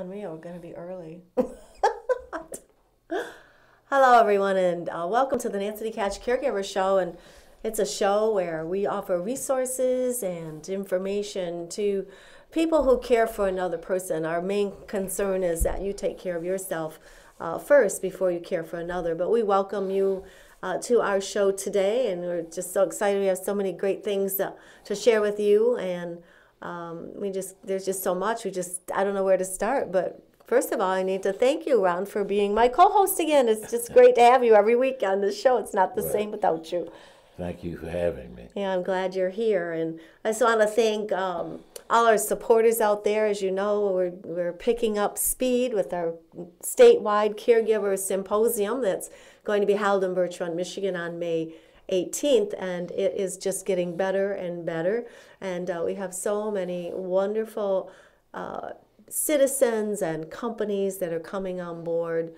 Me, we're going to be early. Hello, everyone, and welcome to the DeKatch Caregiver Show. And it's a show where we offer resources and information to people who care for another person. Our main concern is that you take care of yourself first before you care for another. But we welcome you to our show today, and we're just so excited. We have so many great things to share with you, and there's just so much. I don't know where to start, but first of all, I need to thank you, Ron, for being my co-host again. It's just great to have you every week on the show. It's not the same without you. Thank you for having me. Yeah, I'm glad you're here. And I just want to thank all our supporters out there. As you know, we're picking up speed with our statewide caregiver symposium that's going to be held in Bertrand, Michigan on May 18th, and it is just getting better and better. And we have so many wonderful citizens and companies that are coming on board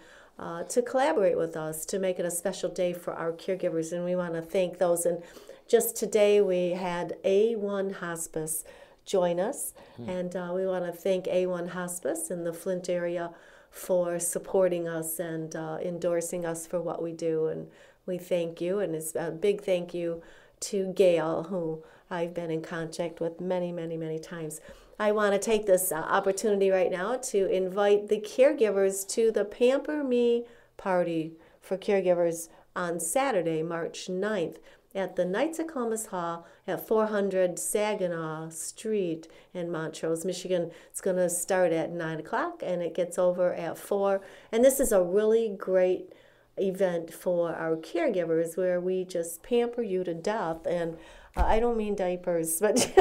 to collaborate with us to make it a special day for our caregivers, and we want to thank those. And just today we had A1 Hospice join us, and we want to thank A1 Hospice in the Flint area for supporting us and endorsing us for what we do, and we thank you. And it's a big thank you to Gail, who I've been in contact with many, many, many times. I want to take this opportunity right now to invite the caregivers to the Pamper Me party for caregivers on Saturday, March 9th at the Knights of Columbus Hall at 400 Saginaw Street in Montrose, Michigan. It's going to start at 9 o'clock and it gets over at 4. And this is a really great event for our caregivers where we just pamper you to death. And I don't mean diapers, but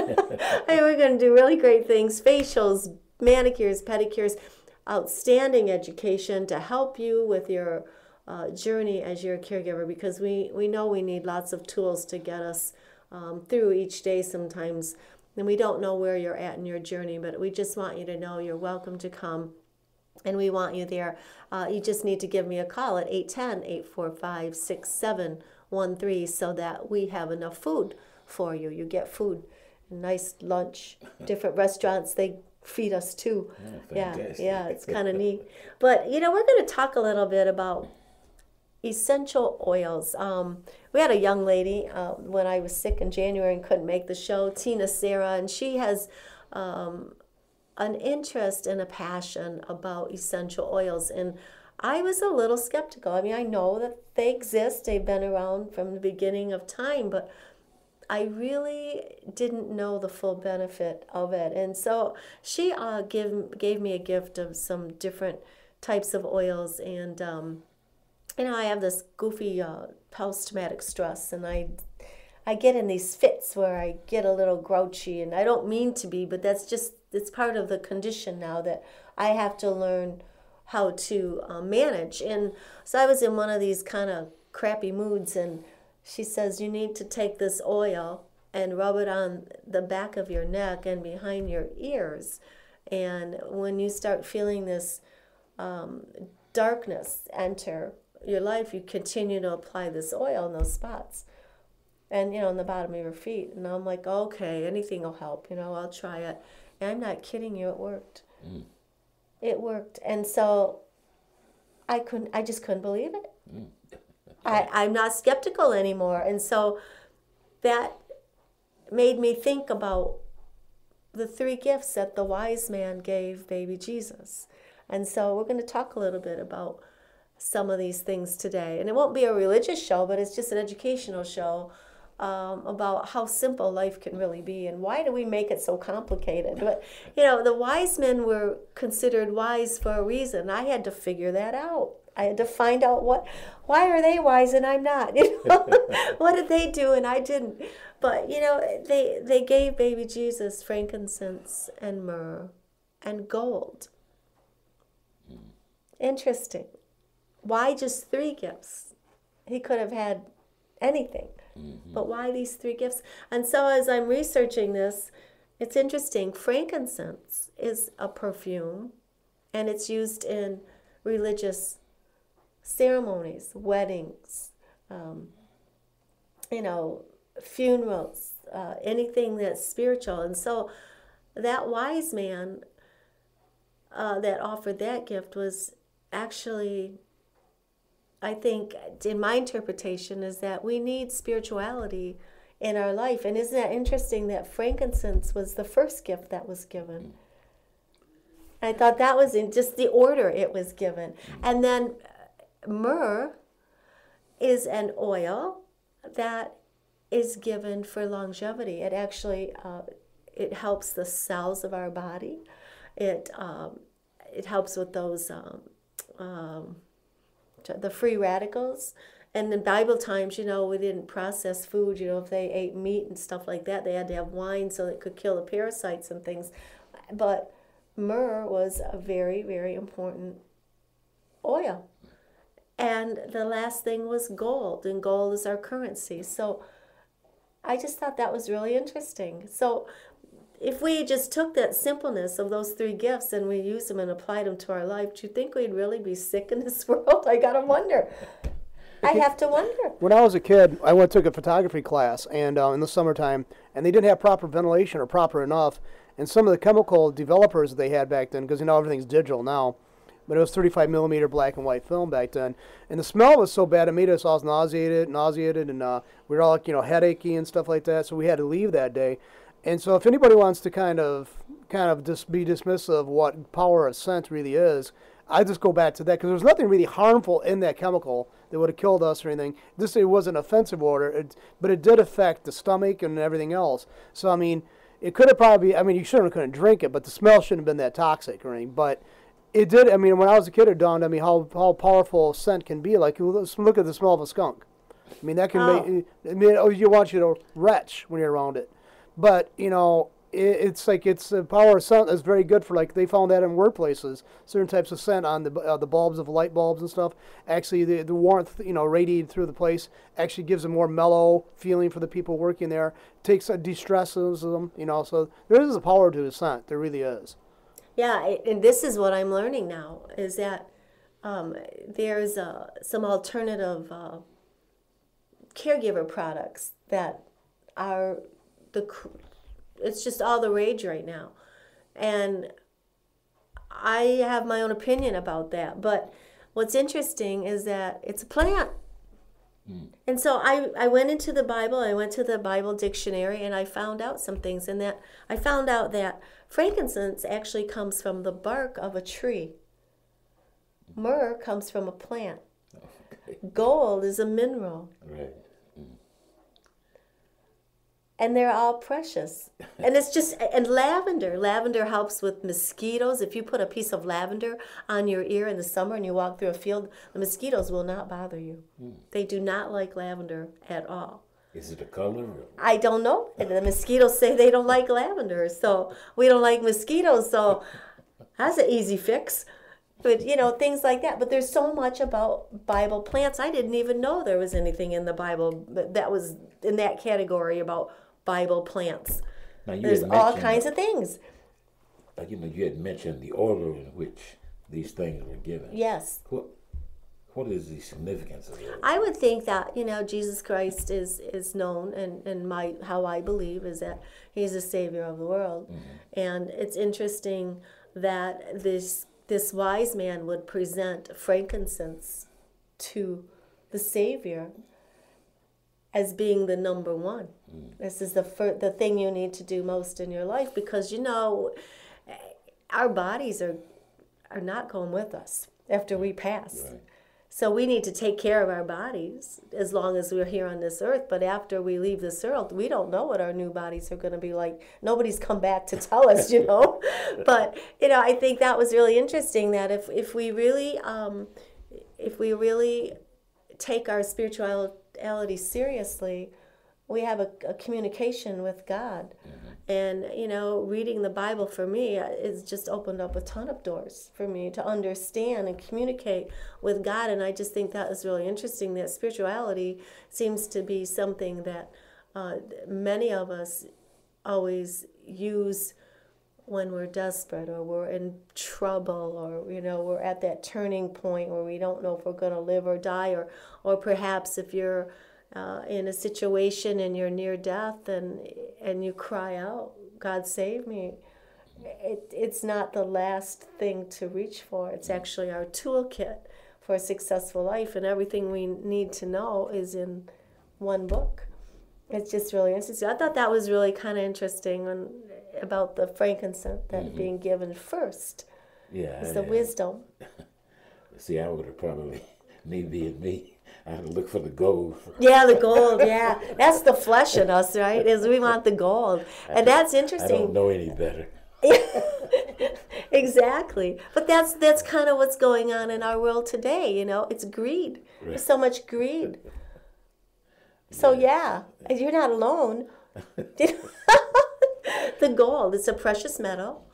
we're going to do really great things: facials, manicures, pedicures, outstanding education to help you with your journey as your caregiver, because we know we need lots of tools to get us through each day sometimes, and we don't know where you're at in your journey, but we just want you to know you're welcome to come, and we want you there. You just need to give me a call at 810-845-6713 so that we have enough food for you. You get food, nice lunch, different restaurants, they feed us too. Oh, yeah, fantastic. yeah, it's kind of neat. But we're going to talk a little bit about essential oils. We had a young lady when I was sick in January and couldn't make the show, Tina Sarah, and she has an interest and a passion about essential oils. And I was a little skeptical. I mean, I know that they exist, they've been around from the beginning of time, but I really didn't know the full benefit of it. And so she gave me a gift of some different types of oils. And I have this goofy post-traumatic stress, and I get in these fits where I get a little grouchy, and I don't mean to be, but it's part of the condition now that I have to learn how to manage. And so I was in one of these kind of crappy moods, and she says, you need to take this oil and rub it on the back of your neck and behind your ears. And when you start feeling this darkness enter your life, you continue to apply this oil in those spots. And, in the bottom of your feet. And I'm like, okay, anything will help. I'll try it. And I'm not kidding you, it worked. It worked. And so I just couldn't believe it. I'm not skeptical anymore. And so that made me think about the 3 gifts that the wise man gave baby Jesus. And so we're going to talk a little bit about some of these things today. And it won't be a religious show, but it's just an educational show about how simple life can really be, and why do we make it so complicated. But the wise men were considered wise for a reason. I had to figure that out. I had to find out why are they wise and I'm not? What did they do and I didn't? But they gave baby Jesus frankincense and myrrh and gold. Interesting. Why just 3 gifts? He could have had anything. But why these 3 gifts? And so as I'm researching this, it's interesting. Frankincense is a perfume, and it's used in religious ceremonies, weddings, funerals, anything that's spiritual. And so that wise man that offered that gift was actually, I think, in my interpretation, is that we need spirituality in our life. And isn't that interesting that frankincense was the first gift that was given? I thought that was in just the order it was given. And then myrrh is an oil that is given for longevity. It actually it helps the cells of our body. It helps with those the free radicals. And in Bible times, you know, we didn't process food. You know, if they ate meat and stuff like that, they had to have wine so it could kill the parasites and things. But myrrh was a very, very important oil. And the last thing was gold, and gold is our currency. So I just thought that was really interesting. So if we just took that simpleness of those three gifts and we used them and applied them to our life, do you think we'd really be sick in this world? I gotta wonder. I have to wonder. When I was a kid, I took a photography class, and in the summertime, and they didn't have proper ventilation or proper enough. And some of the chemical developers that they had back then, because you know everything's digital now, but it was 35 millimeter black and white film back then, and the smell was so bad it made us all nauseated, and we were all headachy and stuff like that. So we had to leave that day. And so if anybody wants to kind of just be dismissive of what power of scent really is, I just go back to that, because there was nothing really harmful in that chemical that would have killed us or anything. It wasn't offensive odor, but it did affect the stomach and everything else. So I mean, it could have probably, you certainly couldn't drink it, but the smell shouldn't have been that toxic or anything. But it did, when I was a kid, it dawned on me how powerful scent can be. Like, look at the smell of a skunk. That can make, you want you to retch when you're around it. But, it's the power of scent is very good for, like, they found that in workplaces. Certain types of scent on the bulbs of light bulbs and stuff. Actually, the warmth, radiated through the place actually gives a more mellow feeling for the people working there. Takes, de-stresses them, so there is a power to the scent. There really is. Yeah, and this is what I'm learning now, is that there's some alternative caregiver products that are it's just all the rage right now. And I have my own opinion about that. But what's interesting is that it's a plant. And so I went into the Bible, I went to the Bible dictionary, and I found out some things. And that I found out that frankincense actually comes from the bark of a tree. Myrrh comes from a plant. Okay. Gold is a mineral. Right. And they're all precious. And it's just, and lavender helps with mosquitoes. If you put a piece of lavender on your ear in the summer and you walk through a field, the mosquitoes will not bother you. They do not like lavender at all. Is it a color? I don't know. The mosquitoes say they don't like lavender, so we don't like mosquitoes, so that's an easy fix. But, things like that. But there's so much about Bible plants. I didn't even know there was anything in the Bible that was in that category about Bible plants. Now, there's all kinds of things. Like, you had mentioned the order in which these things were given. Yes. What is the significance of it? I would think that, Jesus Christ is known, and how I believe is that he's the Savior of the world. Mm-hmm. And it's interesting that this wise man would present frankincense to the Savior as being the number one. This is the thing you need to do most in your life, because our bodies are not going with us after we pass. Right. So we need to take care of our bodies as long as we're here on this earth. But after we leave this earth, we don't know what our new bodies are going to be like. Nobody's come back to tell us, But I think that was really interesting, that if we really take our spirituality seriously, we have a communication with God. Mm-hmm. And, reading the Bible for me has just opened up a ton of doors for me to understand and communicate with God. And I just think that is really interesting, that spirituality seems to be something that many of us always use when we're desperate, or we're in trouble, or, we're at that turning point where we don't know if we're going to live or die, or perhaps if you're in a situation and you're near death and you cry out, God save me. it's not the last thing to reach for. It's actually our toolkit for a successful life, and everything we need to know is in one book. It's just really interesting. I thought that was really kind of interesting about the frankincense that being given first. Yeah. It's the wisdom. See, I would have probably, me being me, I had to look for the gold. Yeah, the gold, yeah. That's the flesh in us, right? Is we want the gold. And that's interesting. I don't know any better. Exactly. But that's kind of what's going on in our world today, you know. It's greed. Right. There's so much greed. So yeah, you're not alone. The gold, it's a precious metal.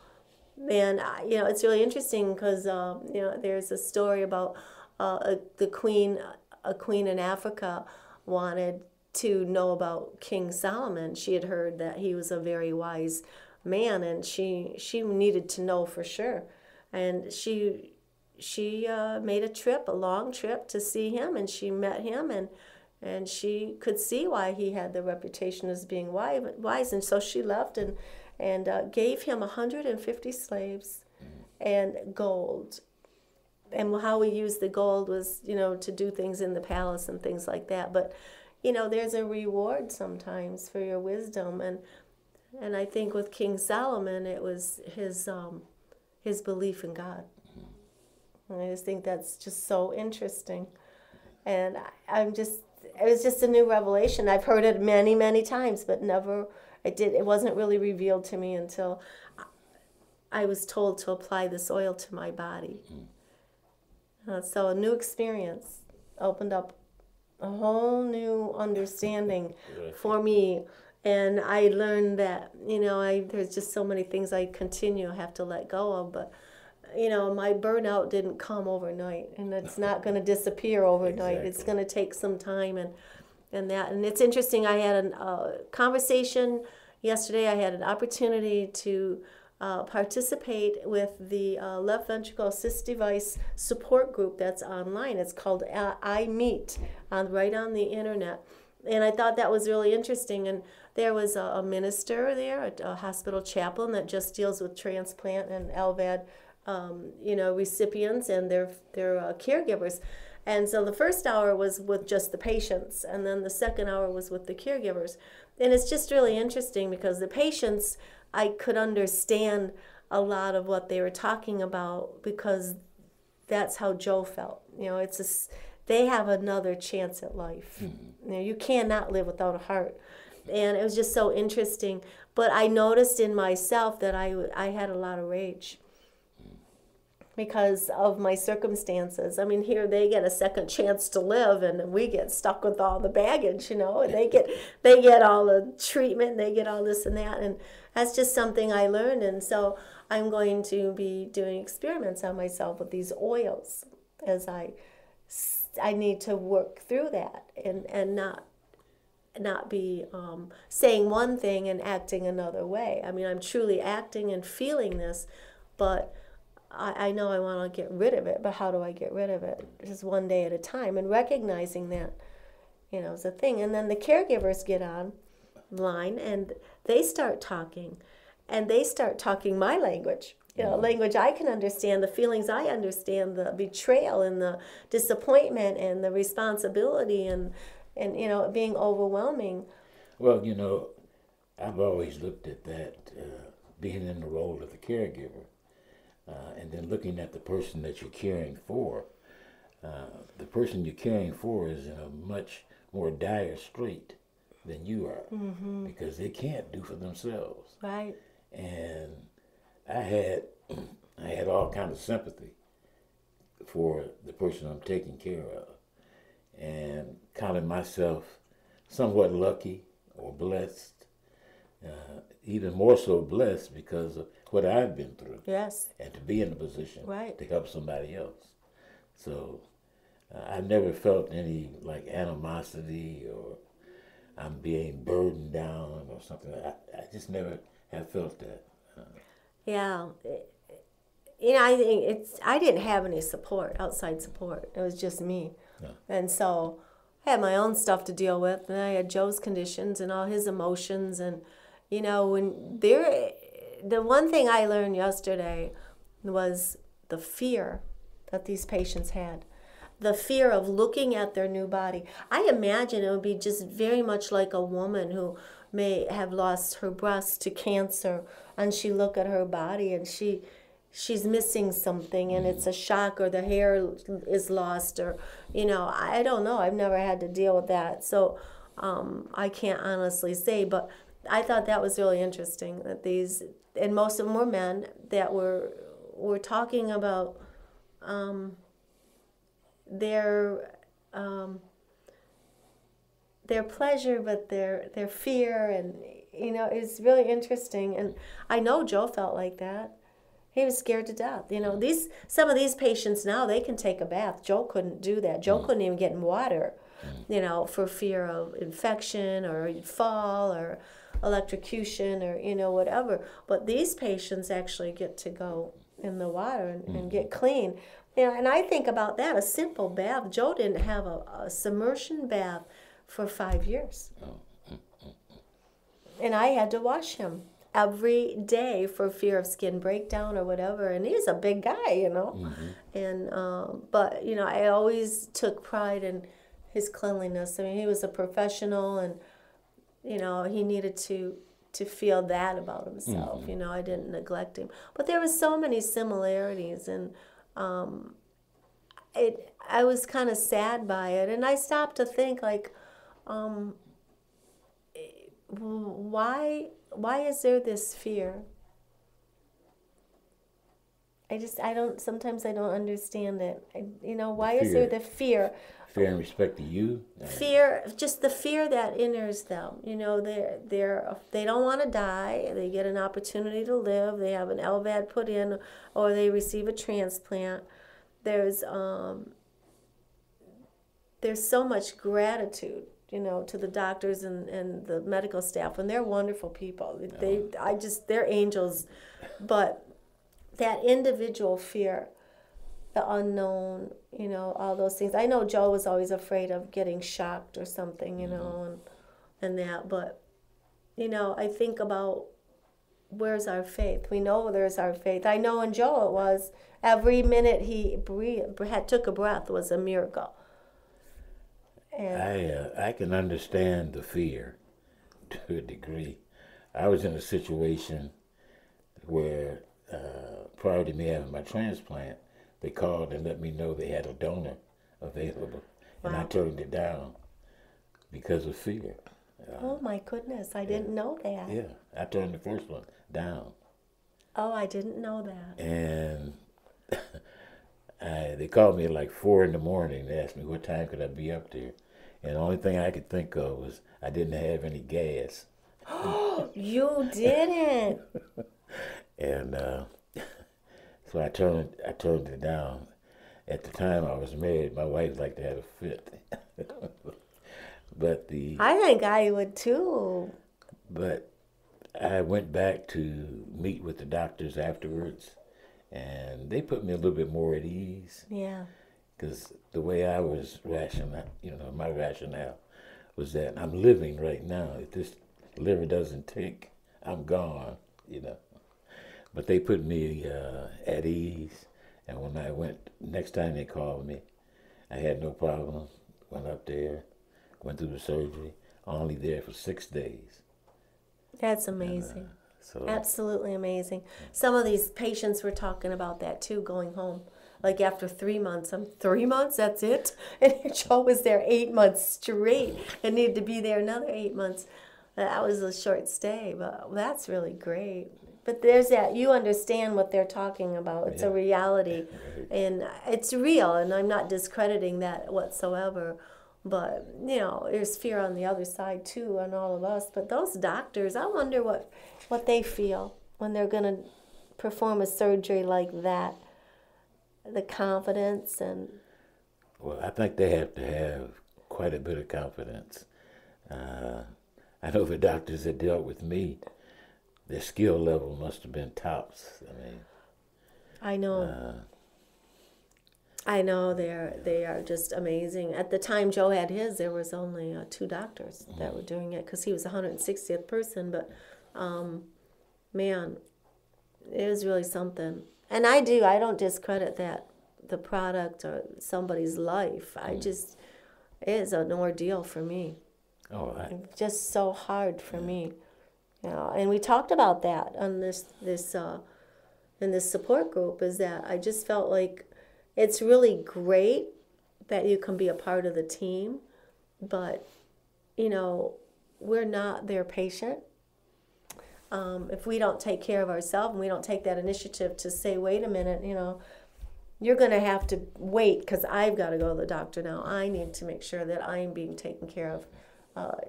And you know, it's really interesting because you know, there's a story about a queen in Africa wanted to know about King Solomon. She had heard that he was a very wise man, and she needed to know for sure. And she made a long trip to see him, and she met him, and she could see why he had the reputation as being wise. And so she left and gave him 150 slaves and gold. And how we used the gold was, you know, to do things in the palace and things like that. But, you know, there's a reward sometimes for your wisdom. And I think with King Solomon, it was his belief in God. And I just think that's just so interesting. And it was just a new revelation. I've heard it many, many times, but it wasn't really revealed to me until I was told to apply this oil to my body. So a new experience opened up a whole new understanding for me. And I learned that, you know, there's just so many things I have to let go of. But, you know, my burnout didn't come overnight, and it's not going to disappear overnight. Exactly. It's going to take some time and that. And it's interesting, I had a conversation yesterday. I had an opportunity to participate with the left ventricle assist device support group that's online. It's called iMeet, right on the internet. And I thought that was really interesting. And there was a minister there, a hospital chaplain that just deals with transplant and LVAD, you know, recipients and their caregivers. And so the first hour was with just the patients, and then the second hour was with the caregivers. And it's just really interesting because the patients, I could understand a lot of what they were talking about because that's how Joe felt. You know, they have another chance at life. You know, you cannot live without a heart. And it was just so interesting. But I noticed in myself that I had a lot of rage because of my circumstances. I mean, here they get a second chance to live, and we get stuck with all the baggage, you know, and they get all the treatment, they get all this and that, and that's just something I learned. And so I'm going to be doing experiments on myself with these oils as I need to work through that and not be saying one thing and acting another way. I mean, I'm truly acting and feeling this, but I know I want to get rid of it, but how do I get rid of it? Just one day at a time, and recognizing that, you know, is a thing. And then the caregivers get online and they start talking, and they start talking my language, you know, language I can understand, the feelings I understand, the betrayal and the disappointment and the responsibility and you know, it being overwhelming. Well, you know, I've always looked at that, being in the role of the caregiver. And then looking at the person that you're caring for, the person you're caring for is in a much more dire strait than you are, because they can't do for themselves. Right. And I had all kind of sympathy for the person I'm taking care of, and counted myself somewhat lucky or blessed, even more so blessed because of what I've been through. Yes. And to be in a position right. to help somebody else. So I never felt any like animosity or I'm being burdened down or something. I just never have felt that. Yeah. You know, I think I didn't have any support, outside support. It was just me. No. And so I had my own stuff to deal with, and I had Joe's conditions and all his emotions, and you know, when the one thing I learned yesterday was the fear that these patients had. The fear of looking at their new body. I imagine it would be just very much like a woman who may have lost her breast to cancer, and she look at her body and she's missing something, and it's a shock, or the hair is lost, or I don't know. I've never had to deal with that, so I can't honestly say. But I thought that was really interesting that these, and most of them were men, that were talking about their pleasure, but their fear, and it's really interesting. And I know Joe felt like that. He was scared to death. Some of these patients now, they can take a bath. Joe couldn't do that. Joe couldn't even get in water, for fear of infection, or he'd fall, or electrocution, or whatever. But these patients actually get to go in the water and get clean. And I think about that, a simple bath. Joe didn't have a submersion bath for 5 years. And I had to wash him every day for fear of skin breakdown or whatever. And he's a big guy, And but I always took pride in his cleanliness. I mean, he was a professional, and he needed to feel that about himself. I didn't neglect him. But there was so many similarities, and I was kind of sad by it, and I stopped to think, like, why is there this fear? Sometimes I don't understand it. Why is there the fear? Fear in respect to you? Fear, just the fear that enters them. They don't want to die. They get an opportunity to live. They have an LVAD put in, or they receive a transplant. There's so much gratitude, to the doctors and the medical staff, and they're wonderful people. They're angels, but that individual fear, the unknown, all those things. I know Joe was always afraid of getting shocked or something, and that, but, I think about, where's our faith? We know there's our faith. I know in Joe it was, every minute he took a breath was a miracle. And I can understand the fear to a degree. I was in a situation where prior to me having my transplant, they called and let me know they had a donor available, and I turned it down because of fear. Oh my goodness, I didn't know that. Yeah, I turned the first one down. Oh, I didn't know that. And they called me at like 4 in the morning. They asked me what time could I be up there. And the only thing I could think of was I didn't have any gas. You didn't? And so I turned it down. At the time I was married, my wife liked to have a fit. I think I would too. But I went back to meet with the doctors afterwards, and they put me a little bit more at ease. Yeah. Because the way I was my rationale was that I'm living right now. If this liver doesn't take, I'm gone, But they put me at ease, and when I went, next time they called me, I had no problem. Went up there, went through the surgery, only there for 6 days. That's amazing. So absolutely amazing. Some of these patients were talking about that too, going home. Like after 3 months, 3 months, that's it? And Joe was there 8 months straight and needed to be there another 8 months. That was a short stay, but that's really great. But there's that, you understand what they're talking about. It's a reality, and it's real, and I'm not discrediting that whatsoever. But, there's fear on the other side too, on all of us. But those doctors, I wonder what they feel when they're going to perform a surgery like that. The confidence and... Well, I think they have to have quite a bit of confidence. I know the doctors that dealt with me, their skill level must have been tops. I know. I know they are just amazing. At the time Joe had his, there was only 2 doctors that were doing it because he was the 160th person. But man, it was really something. And I don't discredit that, the product or somebody's life. I just, it is an ordeal for me. Oh, Just so hard for me. You know, and we talked about that on in this support group, is that I just felt like it's really great that you can be a part of the team, but, you know, we're not their patient. If we don't take care of ourselves and we don't take that initiative to say, wait a minute, you know, you're going to have to wait because I've got to go to the doctor now. I need to make sure that I'm being taken care of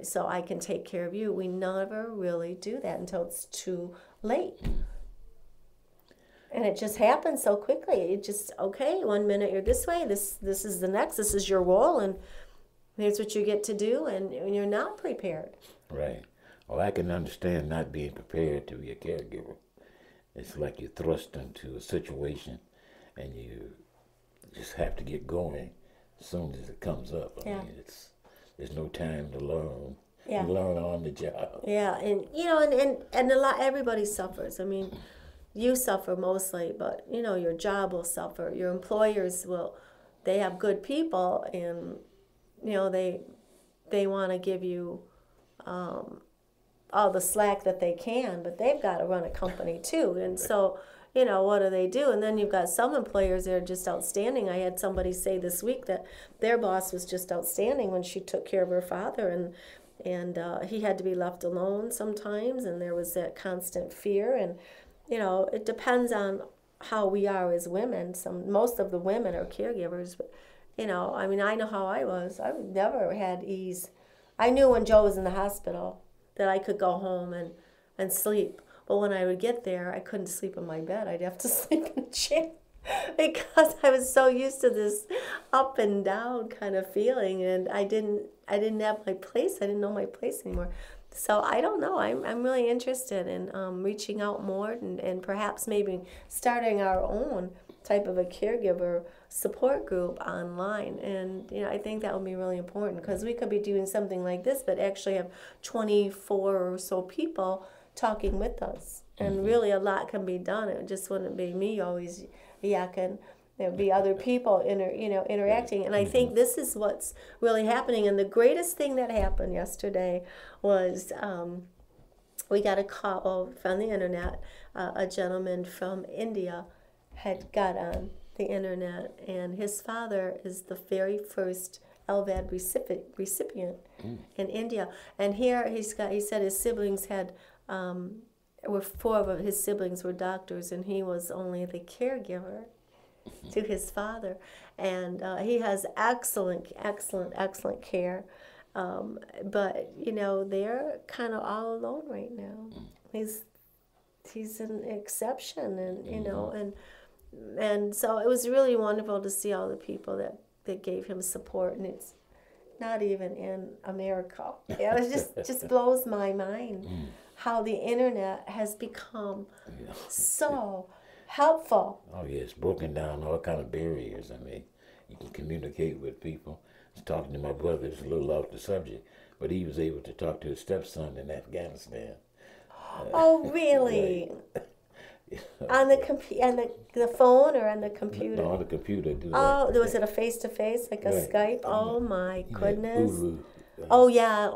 so I can take care of you. We never really do that until it's too late. And it just happens so quickly. It just, okay, 1 minute you're this way, this is the next, this is your role, and here's what you get to do, and you're not prepared. right. Well, I can understand not being prepared to be a caregiver. It's like you're thrust into a situation and you just have to get going as soon as it comes up. I mean, there's no time to learn. Yeah. You learn on the job. Yeah, and you know, and a lot, everybody suffers. I mean, you suffer mostly, but you know, your job will suffer. Your employers will, they have good people, and you know, they want to give you all the slack that they can, but they've got to run a company too. And so, you know, what do? And then you've got some employers that are just outstanding. I had somebody say this week that their boss was just outstanding when she took care of her father, and he had to be left alone sometimes, and there was that constant fear. And you know, it depends on how we are as women. Most of the women are caregivers, but you know, I mean, I know how I was. I never had ease. I knew when Joe was in the hospital that I could go home and sleep. But when I would get there, I couldn't sleep in my bed. I'd have to sleep in a chair because I was so used to this up and down kind of feeling, and I didn't have my place. I didn't know my place anymore. So I don't know. I'm really interested in reaching out more and perhaps maybe starting our own type of a caregiver support group online. And you know, I think that would be really important, because we could be doing something like this but actually have 24 or so people talking with us, and really a lot can be done. It just wouldn't be me always yakking. There'd be other people interacting, and I think this is what's really happening. And the greatest thing that happened yesterday was we got a call from the internet. A gentleman from India had got on the internet, and his father is the very first LVAD recipient in India. And here he said his siblings had were 4 of his siblings were doctors, and he was only the caregiver to his father. And he has excellent care. But you know, they're kind of all alone right now. He's an exception, and you know, and so it was really wonderful to see all the people that gave him support, and it's not even in America. Yeah, it just blows my mind how the internet has become so helpful. Oh yeah, it's broken down all kind of barriers. I mean, you can communicate with people. I was talking to my brother, it's a little off the subject, but he was able to talk to his stepson in Afghanistan. Oh really? On the the phone or on the computer? No, on the computer. Was it a face-to-face, like a Skype? Oh my goodness. Ulu. Oh yeah,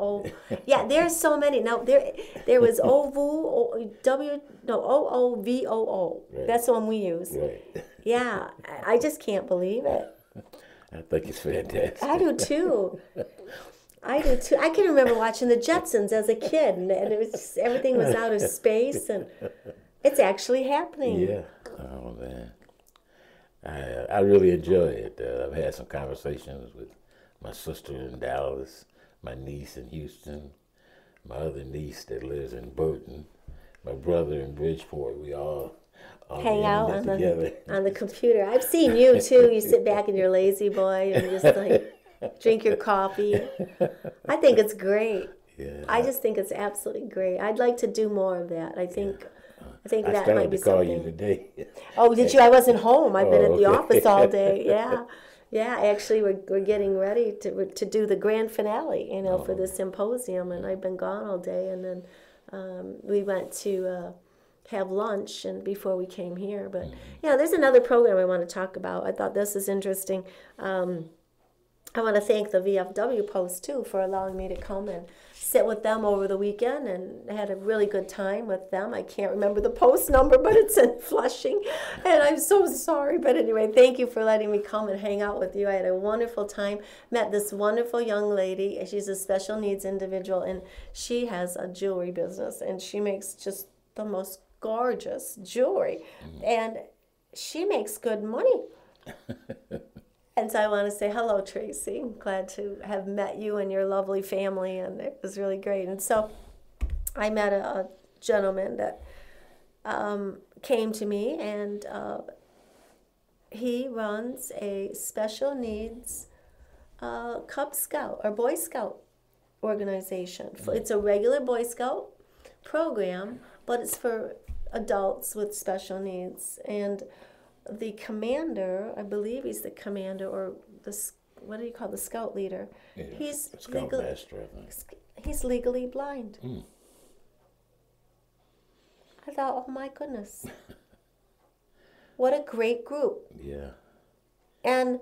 yeah. There's so many. Now there was OOVOO. Right. That's the one we use. Right. Yeah, I just can't believe it. I think it's fantastic. I do too. I can remember watching the Jetsons as a kid, and it was just, everything was outer space, and it's actually happening. Yeah. Oh man, I really enjoy it. I've had some conversations with my sister in Dallas, my niece in Houston, my other niece that lives in Burton, my brother in Bridgeport. We all hang out together on the computer. I've seen you too. You sit back in your lazy boy and just like drink your coffee. I think it's great. Yeah. I just think it's absolutely great. I'd like to do more of that. I think that might be I started to call something. you today. Oh, did you? I wasn't home. I've been at the okay. office all day. Yeah. Yeah, actually, we're getting ready to do the grand finale, you know, for the symposium, and I've been gone all day, and then we went to have lunch and before we came here. But yeah, there's another program I want to talk about. I thought this is interesting. I want to thank the VFW Post too for allowing me to come and sit with them over the weekend, and had a really good time with them. I can't remember the post number, but it's in Flushing, and I'm so sorry. But anyway, thank you for letting me come and hang out with you. I had a wonderful time. Met this wonderful young lady. She's a special needs individual, and she has a jewelry business, and she makes just the most gorgeous jewelry, and she makes good money. And so I want to say hello, Tracy. I'm glad to have met you and your lovely family, and it was really great. And so I met a gentleman that came to me, and he runs a special needs Cub Scout or Boy Scout organization. It's a regular Boy Scout program, but it's for adults with special needs. And the commander, I believe he's the commander, or the, what do you call the scout leader? Yeah, He's Scoutmaster, I think. he's legally blind. I thought, oh my goodness, what a great group. Yeah. And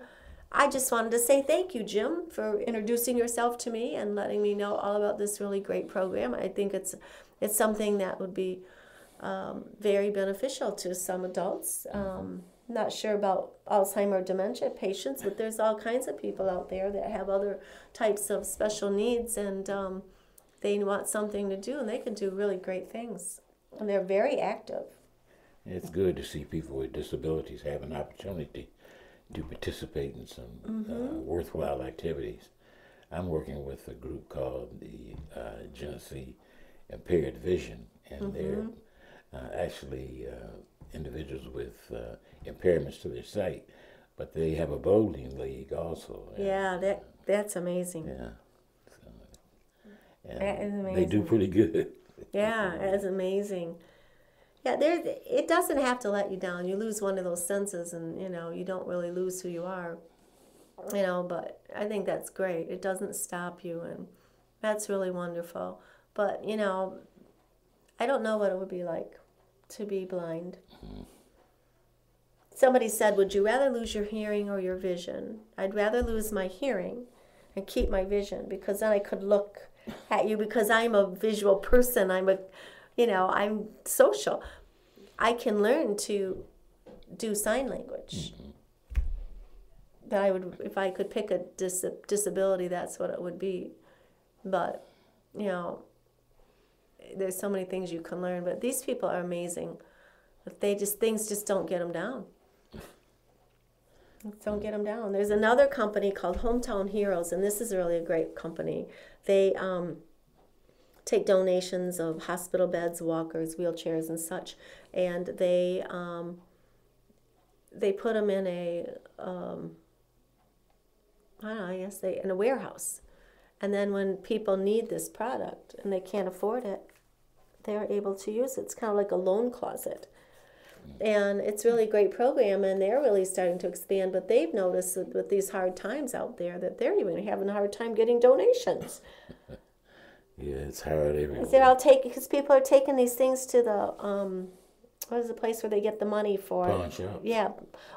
I just wanted to say thank you, Jim, for introducing yourself to me and letting me know all about this really great program. I think it's something that would be very beneficial to some adults. Not sure about Alzheimer's dementia patients, but there's all kinds of people out there that have other types of special needs, and they want something to do, and they can do really great things. And they're very active. It's good to see people with disabilities have an opportunity to participate in some worthwhile activities. I'm working with a group called the Genesee Impaired Vision, and they're actually individuals with impairments to their sight, but they have a bowling league also. Yeah, that's amazing. Yeah. So, That is amazing. they do pretty good. Yeah, that's amazing. Yeah, it doesn't have to let you down. You lose one of those senses, and you don't really lose who you are. But I think that's great. It doesn't stop you, and that's really wonderful. But I don't know what it would be like to be blind. Somebody said, would you rather lose your hearing or your vision? I'd rather lose my hearing and keep my vision, because then I could look at you, because I'm a visual person. I'm social. I can learn to do sign language. But if I could pick a disability, that's what it would be. But, there's so many things you can learn. But these people are amazing. But things just don't get them down. Don't get them down. There's another company called Hometown Heroes, and this is really a great company. They take donations of hospital beds, walkers, wheelchairs, and such, and they put them in in a warehouse. And then when people need this product and they can't afford it, they're able to use it. It's kind of like a loan closet. And it's really a great program, and they're really starting to expand, but they've noticed that with these hard times out there that they're even having a hard time getting donations. Yeah, it's hard everywhere. Because people are taking these things to the, what is the place where they get the money for? Pawn shops. Yeah.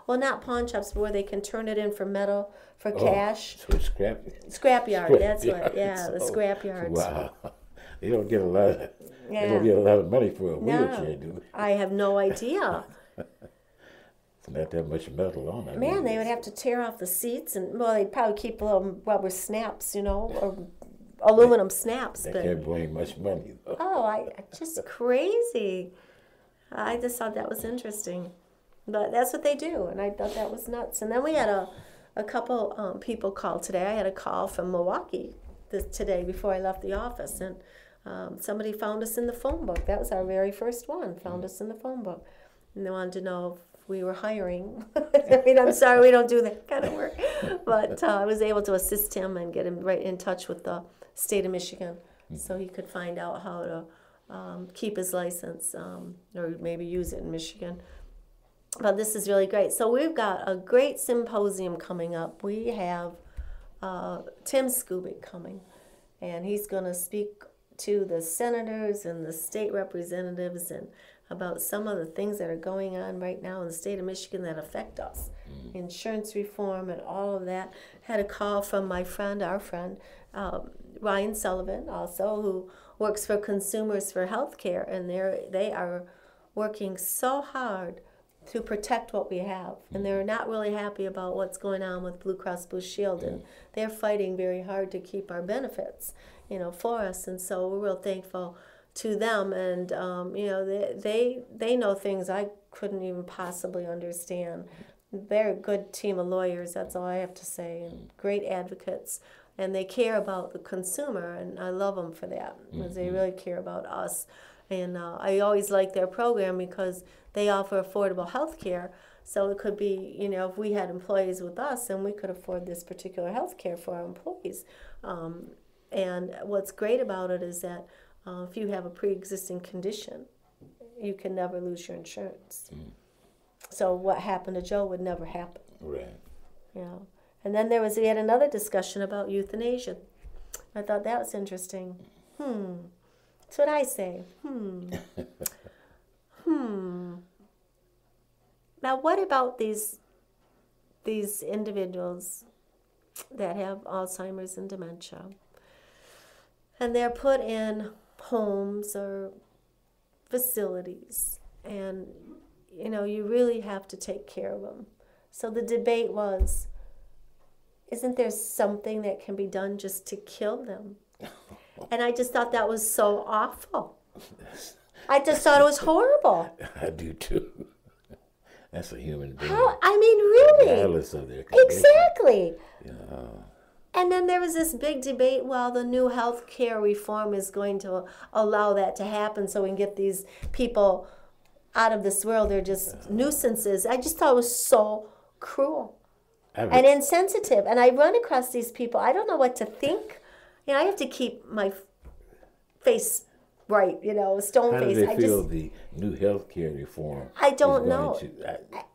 Well, not pawn shops, but where they can turn it in for metal, for cash. So Scrapyard, that's what, the scrapyards. Wow. They don't get a lot. They don't get a lot of money for a wheelchair, do they? I have no idea. It's not that much metal on it. Man, they would have to tear off the seats, and they'd probably keep little rubber snaps, or aluminum snaps. That can't bring much money, though. Oh, just crazy. I just thought that was interesting. But that's what they do, and I thought that was nuts. And then we had a couple people call today. I had a call from Milwaukee today before I left the office, and somebody found us in the phone book. That was our very first one, found us in the phone book. And they wanted to know if we were hiring. I'm sorry, we don't do that kind of work. But I was able to assist him and get him right in touch with the state of Michigan, so he could find out how to keep his license, or maybe use it in Michigan. But this is really great. So we've got a great symposium coming up. We have Tim Skubik coming, and he's going to speak to the senators and the state representatives and about some of the things that are going on right now in the state of Michigan that affect us. Insurance reform and all of that. Had a call from my friend, our friend, Ryan Sullivan, also, who works for Consumers for Healthcare, and they are working so hard to protect what we have, and they're not really happy about what's going on with Blue Cross Blue Shield, and they're fighting very hard to keep our benefits, for us, and so we're real thankful to them, and they know things I couldn't even possibly understand. They're a good team of lawyers, that's all I have to say, and great advocates, and they care about the consumer, and I love them for that, because they really care about us. And I always like their program because they offer affordable health care. So it could be, if we had employees with us, then we could afford this particular health care for our employees. And what's great about it is that if you have a pre-existing condition, you can never lose your insurance. So what happened to Joe would never happen. Right. And then we had another discussion about euthanasia. I thought that was interesting. That's what I say. Now, what about these individuals that have Alzheimer's and dementia, and they're put in homes or facilities, and you really have to take care of them. So the debate was, isn't there something that can be done just to kill them? And I just thought that was so awful. I just thought it was horrible. I do too. That's a human being. Really? Regardless of their condition. Exactly. And then there was this big debate, well, the new health care reform is going to allow that to happen so we can get these people out of this world. They're just nuisances. I just thought it was so cruel and insensitive. And I run across these people. I don't know what to think. I have to keep my face right, stone How face. do they feel the new health care reform? I don't know.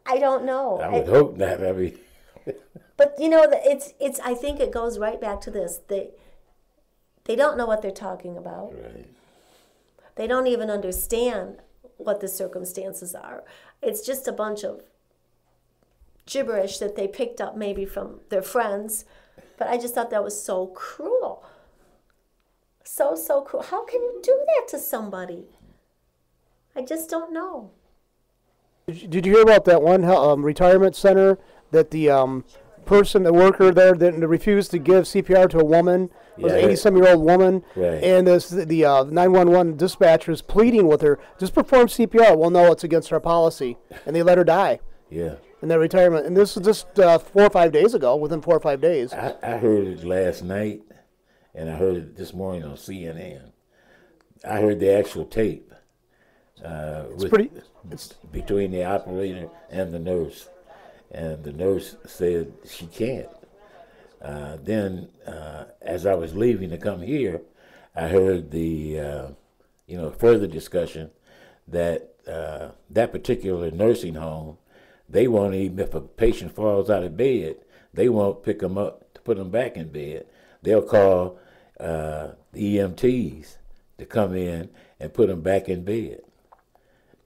I don't know. I would hope not. But it's. I think it goes right back to this. They don't know what they're talking about. Right. They don't even understand what the circumstances are. It's just a bunch of gibberish that they picked up maybe from their friends. But I just thought that was so cruel. So cruel. How can you do that to somebody? I just don't know. Did you hear about that one retirement center that the the worker there, that refused to give CPR to a woman? It was an 80-some-year-old woman, right. And the 911 dispatcher is pleading with her, just perform CPR. Well, no, it's against our policy, and they let her die. Yeah. In that retirement, and this was just 4 or 5 days ago. Within 4 or 5 days. I heard it last night, and I heard it this morning on CNN. I heard the actual tape. It's between the operator and the nurse, and the nurse said she can't. Then, as I was leaving to come here, I heard the further discussion that that particular nursing home, they won't even, if a patient falls out of bed, they won't pick them up to put them back in bed. They'll call the EMTs to come in and put them back in bed.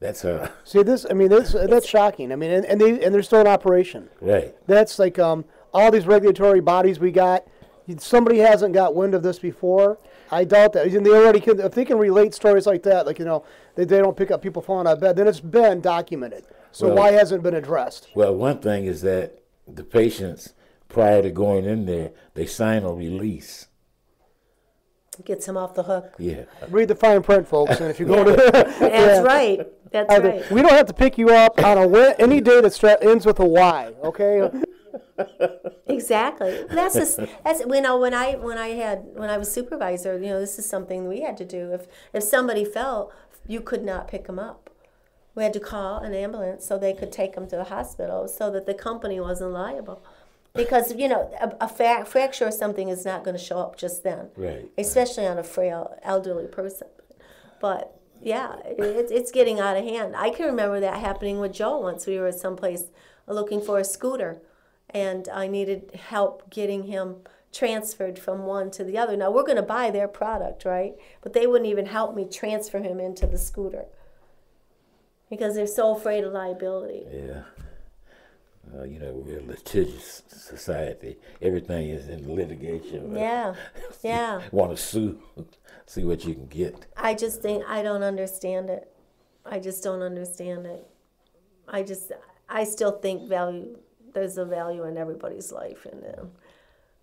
That's See this? I mean, that's shocking. I mean, and they're still in operation. Right. That's like all these regulatory bodies we got. Somebody hasn't got wind of this before. I doubt that. And they already can. If they can relate stories like that, like they don't pick up people falling out of bed, then it's been documented. So why hasn't it been addressed? Well, one thing is that the patients, prior to going in there, they sign a release. Gets them off the hook. Yeah. Read the fine print, folks, and if you go to... That's right. That's right. We don't have to pick you up on any day that ends with a Y, okay? Exactly. That's when I was supervisor, this is something we had to do. If somebody fell, you could not pick them up. We had to call an ambulance so they could take them to the hospital so that the company wasn't liable. Because, a fracture or something is not going to show up just then. Right. Especially on a frail, elderly person. But, yeah, it's getting out of hand. I can remember that happening with Joe once. We were someplace looking for a scooter, and I needed help getting him transferred from one to the other. Now, we're going to buy their product, right? But they wouldn't even help me transfer him into the scooter. because they're so afraid of liability. Yeah. You know, we're a litigious society. Everything is in litigation. Yeah, yeah. Want to sue, see what you can get. I just think I don't understand it. I just don't understand it. I still think there's a value in everybody's life, and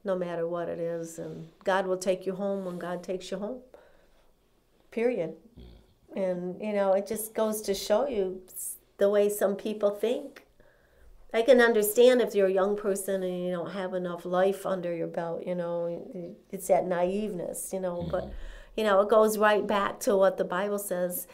no matter what it is, and God will take you home when God takes you home. Period. And you know, it just goes to show you the way some people think. I can understand if you're a young person and you don't have enough life under your belt, you know, it's that naiveness, you know, but, you know, it goes right back to what the Bible says,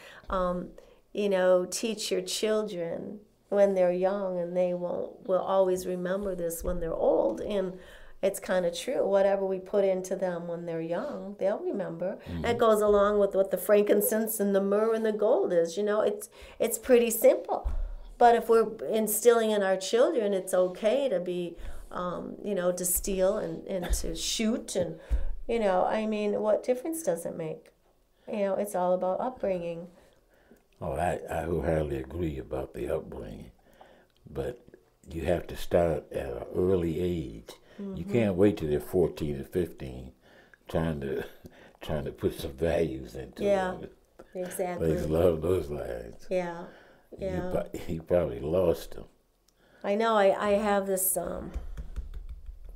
you know, teach your children when they're young and they will always remember this when they're old. And it's kind of true. Whatever we put into them when they're young, they'll remember. Mm-hmm. That goes along with what the frankincense and the myrrh and the gold is, you know, it's pretty simple. But if we're instilling in our children, it's okay to be, you know, to steal and to shoot. And, you know, I mean, what difference does it make? You know, it's all about upbringing. Oh, I wholeheartedly agree about the upbringing. But you have to start at an early age. Mm-hmm. You can't wait till they're 14 or 15 trying to put some values into them. Exactly. Things along those lines. Yeah. Yeah. You probably lost them. I know. I have this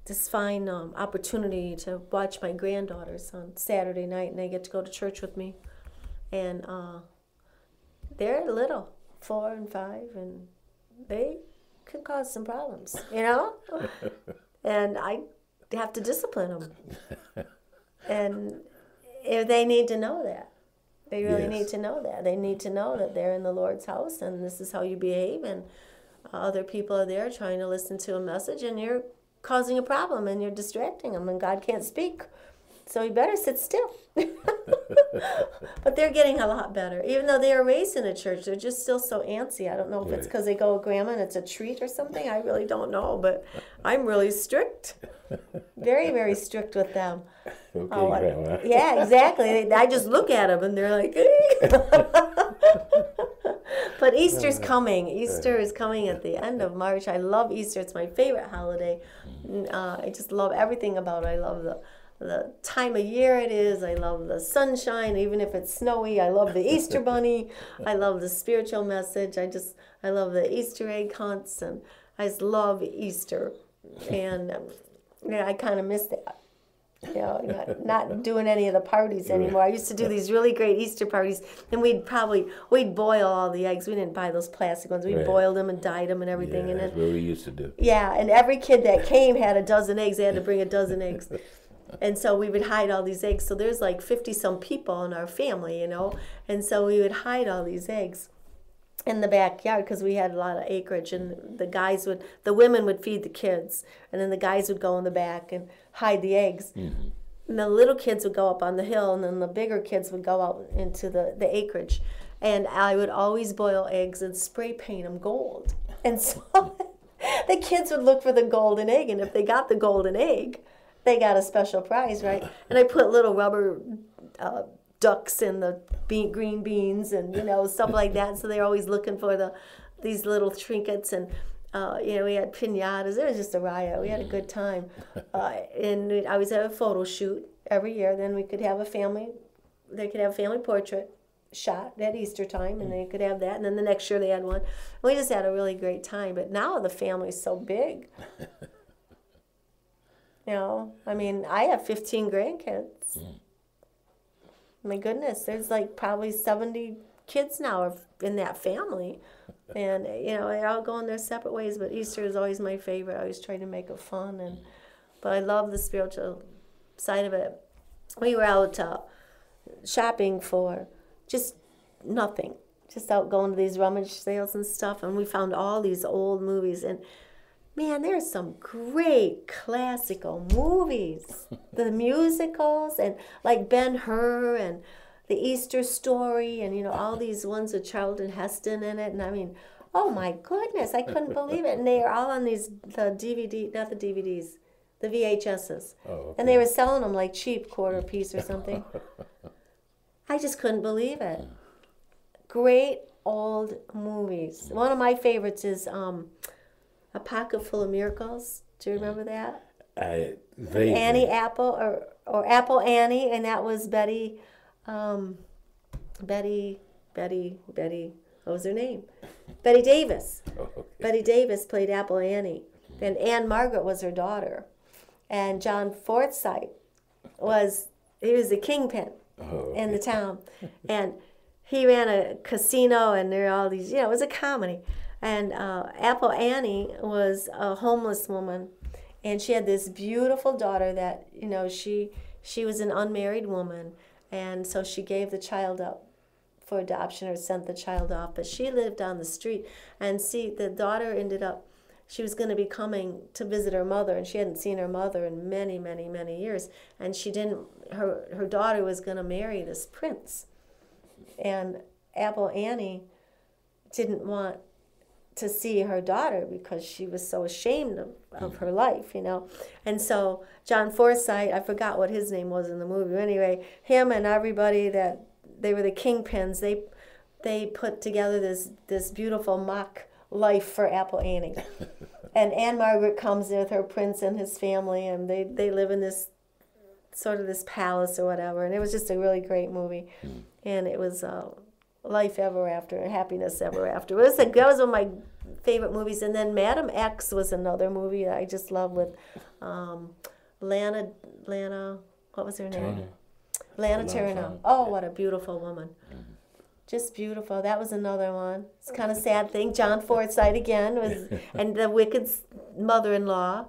this fine opportunity to watch my granddaughters on Saturday night, and they get to go to church with me. And they're little, 4 and 5, and they can cause some problems, you know? And I have to discipline them. And they need to know that. They really need to know that. They need to know that they're in the Lord's house and this is how you behave, and other people are there trying to listen to a message and you're causing a problem and you're distracting them and God can't speak. So you better sit still. But they're getting a lot better. Even though they are raised in a church, they're just still so antsy. I don't know if it's because they go with grandma and it's a treat or something. I really don't know, but I'm really strict. Very, very strict with them. Okay, grandma. Yeah, exactly. I just look at them and they're like, But Easter's coming. Easter is coming at the end of March. I love Easter. It's my favorite holiday. I just love everything about it. I love the time of year it is. I love the sunshine, even if it's snowy. I love the Easter bunny. I love the spiritual message. I love the Easter egg hunts, and I just love Easter. And I kind of miss that. You know, not doing any of the parties anymore. I used to do these really great Easter parties, and we'd boil all the eggs. We didn't buy those plastic ones. We boiled them and dyed them and everything. Yeah, and that's what we used to do. Yeah, and every kid that came had a dozen eggs. They had to bring a dozen eggs. And so we would hide all these eggs. So there's like 50-some people in our family, you know. And so we would hide all these eggs in the backyard because we had a lot of acreage. And the women would feed the kids. And then the guys would go in the back and hide the eggs. Mm-hmm. And the little kids would go up on the hill, and then the bigger kids would go out into the acreage. And I would always boil eggs and spray paint them gold. And so the kids would look for the golden egg. And if they got the golden egg, they got a special prize, right? And I put little rubber ducks in the green beans and, you know, stuff like that. So they're always looking for these little trinkets. And, you know, we had piñatas. It was just a riot. We had a good time. And we'd always have a photo shoot every year. Then they could have a family portrait shot at Easter time, and they could have that. And then the next year they had one. And we just had a really great time. But now the family's so big. You know, I mean, I have 15 grandkids. My goodness, there's like probably 70 kids now in that family. And, you know, they're all going their separate ways, but Easter is always my favorite. I always try to make it fun. But I love the spiritual side of it. We were out shopping for just nothing. Just out going to these rummage sales and stuff. And we found all these old movies. And man, there's some great classical movies. The musicals, and like Ben-Hur and The Easter Story, and, you know, all these ones with Charlton Heston in it. And I mean, oh my goodness, I couldn't believe it. And they are all on the VHSs. Oh, okay. And they were selling them like cheap, quarter piece or something. I just couldn't believe it. Great old movies. One of my favorites is A Pocket Full of Miracles. Do you remember that? Annie Apple or Apple Annie, and that was Betty. What was her name? Betty Davis. Oh, okay. Betty Davis played Apple Annie. And Anne Margaret was her daughter. And John Forsythe was a kingpin in the town. And he ran a casino, and there are all these, it was a comedy. And Apple Annie was a homeless woman. And she had this beautiful daughter that, she was an unmarried woman. And so she gave the child up for adoption or sent the child off. But she lived on the street. And the daughter ended up, she was going to be coming to visit her mother. And she hadn't seen her mother in many, many, many years. And her daughter was going to marry this prince. And Apple Annie didn't want to see her daughter because she was so ashamed of her life, And so John Forsythe, I forgot what his name was in the movie. Anyway, him and everybody that they were the kingpins, they put together this beautiful mock life for Apple Annie. And Anne Margaret comes in with her prince and his family, and they live in this sort of this palace or whatever. And it was just a really great movie. And it was life ever after, and happiness ever after. That was one of my favorite movies. And then Madam X was another movie that I just love with Lana, what was her name? Lana Turner. Oh, what a beautiful woman. Just beautiful. That was another one. It's kind of sad thing. John Forsythe again was, and the wicked mother-in-law.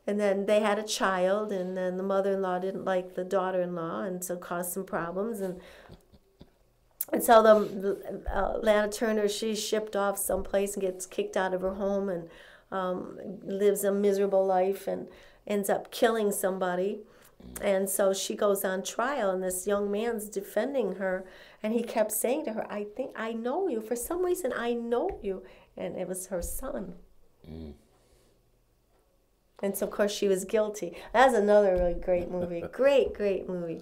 And then they had a child, and then the mother-in-law didn't like the daughter-in-law, and so caused some problems. And so Lana Turner, she's shipped off someplace and gets kicked out of her home and lives a miserable life and ends up killing somebody. And so she goes on trial, and this young man's defending her, and he kept saying to her, I think I know you. For some reason, I know you. And it was her son. And so, of course, she was guilty. That's another really great movie. Great movie.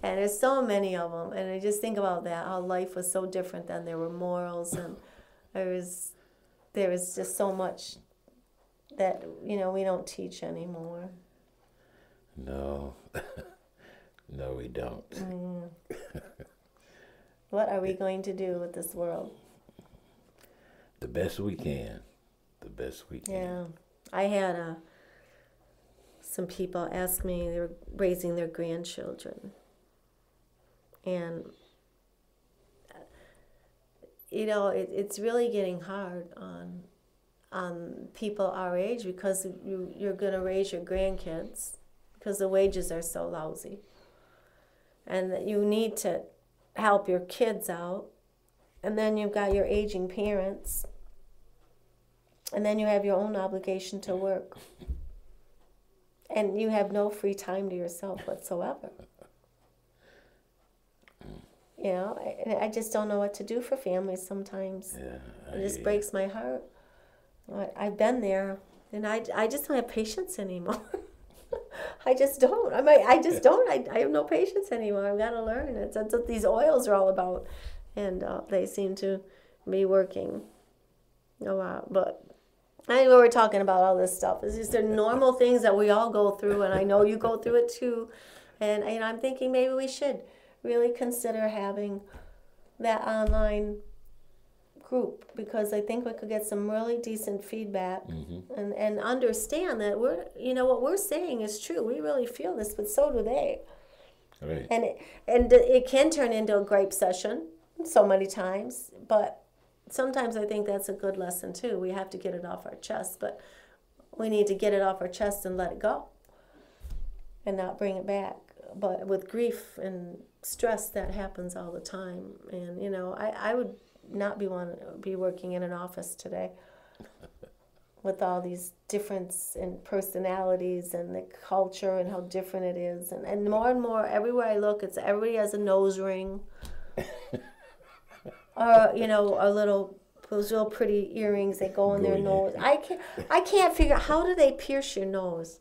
And there's so many of them. And I just think about that, how life was so different then. There were morals, and there was just so much that, we don't teach anymore. No. No, we don't. What are we going to do with this world? The best we can. The best we can. Yeah. I had some people ask me, they were raising their grandchildren. And, it's really getting hard on people our age because you're going to raise your grandkids because the wages are so lousy. And that you need to help your kids out. And then you've got your aging parents. And then you have your own obligation to work. And you have no free time to yourself whatsoever. I just don't know what to do for families sometimes. Yeah, it just breaks my heart. I've been there, and I just don't have patience anymore. I just don't. I have no patience anymore. I've got to learn. That's what these oils are all about. And they seem to be working a lot. But I know we're talking about all this stuff. It's just the normal things that we all go through, and I know you go through it too. And I'm thinking maybe we should really consider having that online group, because I think we could get some really decent feedback and understand that what we're saying is true. We really feel this, but so do they. Right. And it can turn into a gripe session so many times, but sometimes I think that's a good lesson too. We have to get it off our chest, but we need to get it off our chest and let it go and not bring it back. But with grief and stress, that happens all the time. And, I would not want to be working in an office today with all these difference in personalities and the culture and how different it is. And more, everywhere I look, everybody has a nose ring. Or, those little pretty earrings that go in their nose. I can't figure out, how do they pierce your nose?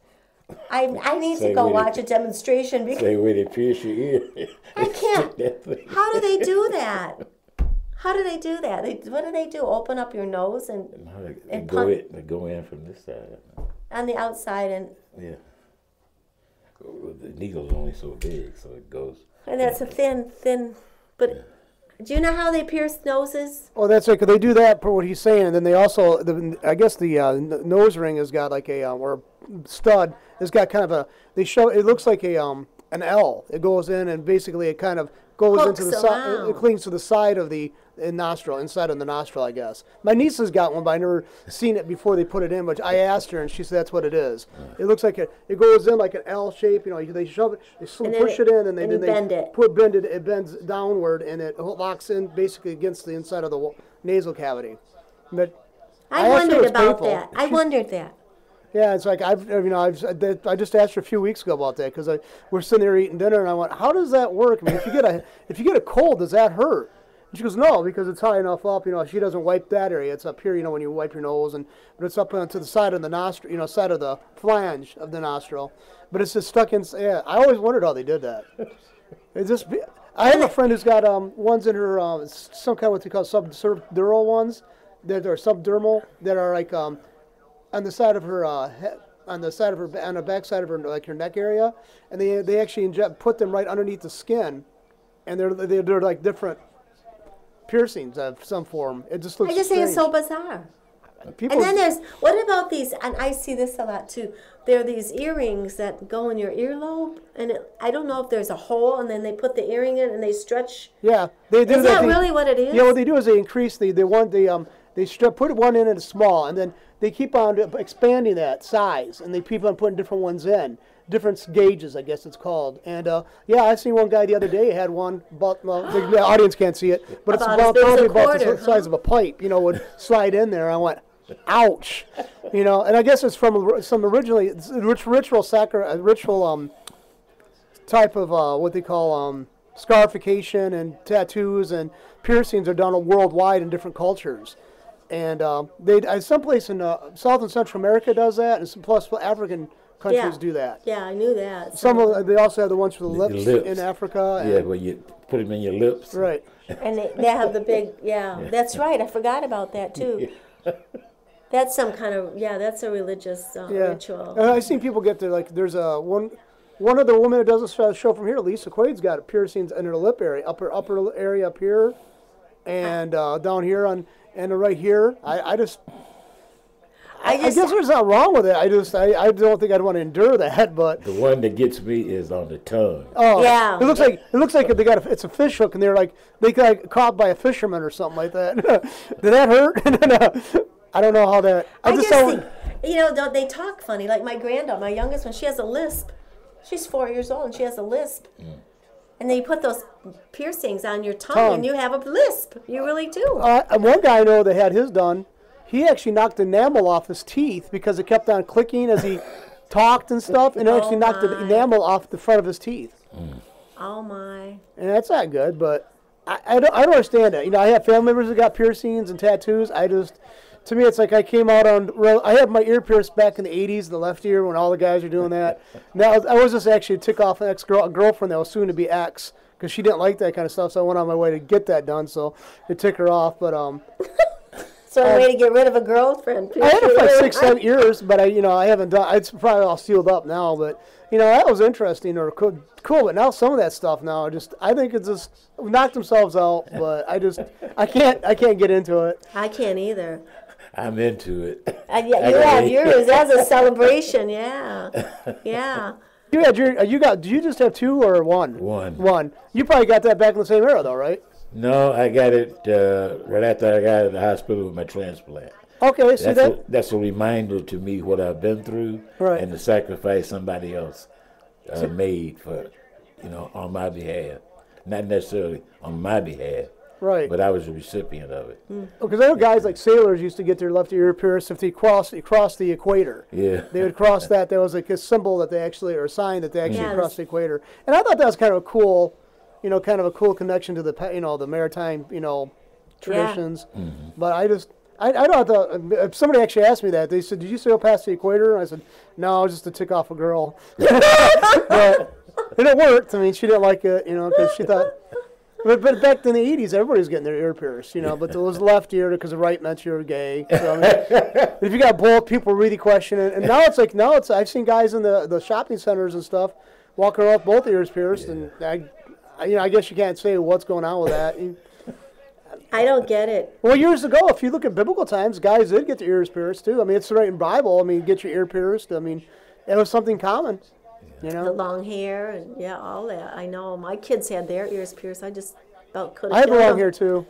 I need to go watch a demonstration. Because say where they pierce your ear. I can't. How do they do that? How do they do that? What do they do? Open up your nose and They go in from this side. on the outside and Yeah. The needle's only so big, so it goes. and that's a thin. But do you know how they pierce noses? Oh, that's right. 'Cause they do that for what he's saying, and then they also, I guess the nose ring has got like a or stud. It's got kind of a. They show it looks like a an L. It goes in and basically it kind of goes Hooks into the side. around. It clings to the side of the nostril, inside of the nostril, I guess. My niece has got one, but I never seen it before they put it in. But I asked her, and she said that's what it is. It looks like it goes in like an L shape. You know, they shove it, they And then push it in, and you bend it. bend it. It bends downward, and it locks in basically against the inside of the nasal cavity. But I asked her wondered if it's about painful. that. I wondered that. Yeah, it's like I just asked her a few weeks ago about that because we're sitting there eating dinner, and I went, "How does that work? I mean, if you get a cold, does that hurt?" And she goes, "No, because it's high enough up. You know, she doesn't wipe that area. It's up here. You know, when you wipe your nose, but it's up onto the side of the nostril. You know, side of the flange of the nostril. But it's just stuck in. Yeah, I always wondered how they did that. It just. I have a friend who's got ones in her some kind of what they call subdural ones that are subdermal that are like on the side of her head, on the back side of her, like her neck area, and they actually put them right underneath the skin, and they're like different piercings of some form. It just looks. I just think it's so strange. bizarre. People, And then what about these, and I see this a lot too, there are these earrings that go in your earlobe, and I don't know if there's a hole, and then they put the earring in and they stretch. yeah, they do Is that really what it is? Yeah, what they do is they increase they put one in and it's small, and then they keep on expanding that size, and they keep on putting different ones in, different gauges, I guess it's called. And yeah, I seen one guy the other day had one, but well, the audience can't see it, but it's About as big as a probably about quarter, the size huh? of a pipe. You know, would slide in there. I went, ouch, you know. And I guess it's from some originally ritual type of what they call scarification and tattoos and piercings are done worldwide in different cultures. And someplace in South and Central America does that, and plus African countries do that. Yeah, I knew that. They also have the ones for the lips lips. in Africa. Yeah, where you put them in your lips. Right. And they have the big, that's right. I forgot about that too. That's some kind of, that's a religious ritual. And I've seen people get there, like, there's one of the women that does a show from here, Lisa Quaid's got piercings in her lip area, upper area up here, and down here and right here. I guess there's not wrong with it. I don't think I'd want to endure that, but The one that gets me is on the tongue. oh Yeah. it looks like it's a fish hook, and they got caught by a fisherman or something like that. Did that hurt? I don't know how that. I just think, they talk funny. Like my granddaughter, my youngest one, she has a lisp. She's 4 years old and she has a lisp. And then you put those piercings on your tongue and you have a lisp. You really do. One guy I know that had his done, he actually knocked the enamel off his teeth because it kept on clicking as he talked and stuff, and it actually knocked the enamel off the front of his teeth. Oh my. And that's not good, but I don't understand it. I have family members that got piercings and tattoos. To me, it's like I came out I had my ear pierced back in the 80s, the left ear, when all the guys were doing that. Now, I was just actually tick off an girlfriend that was soon to be ex, because she didn't like that kind of stuff, so I went on my way to get that done, so it ticked her off, but So a way to get rid of a girlfriend. I had it for like 6-7 years, but I haven't done. It's probably all sealed up now, but that was interesting or cool. But now some of that stuff now, I think it's just knocked themselves out. But I can't get into it. I can't either. I'm into it. And yet you have yours as a celebration, yeah. Do you just have two or one? One. You probably got that back in the same era, though, right? No, I got it right after I got out of the hospital with my transplant. Okay, see That's a reminder to me what I've been through, right, and the sacrifice somebody else made for, on my behalf. Not necessarily on my behalf, right, but I was a recipient of it. Because I know guys like sailors used to get their left ear pierced if they crossed the equator. Yeah. They would cross that. There was like a symbol that they actually, or a sign that they actually crossed the equator. And I thought that was kind of a cool, kind of a cool connection to the maritime, traditions. Yeah. Mm-hmm. But I don't. If somebody actually asked me that, they said, "Did you sail past the equator?" And I said, "No, I was just to tick off a girl." But it worked. I mean, she didn't like it, because she thought But back in the 80s, everybody was getting their ear pierced, you know. But it was left ear because the right meant you were gay. So, I mean, if you got both, people really question it. And now it's I've seen guys in the shopping centers and stuff walking around with both ears pierced, and I guess you can't say what's going on with that. I don't get it. Well, years ago, if you look at biblical times, guys did get their ears pierced too. I mean, it's right in the Bible. I mean, get your ear pierced. I mean, it was something common. You know? The long hair and all that. I know my kids had their ears pierced. I just about could have. I had killed long them. hair too.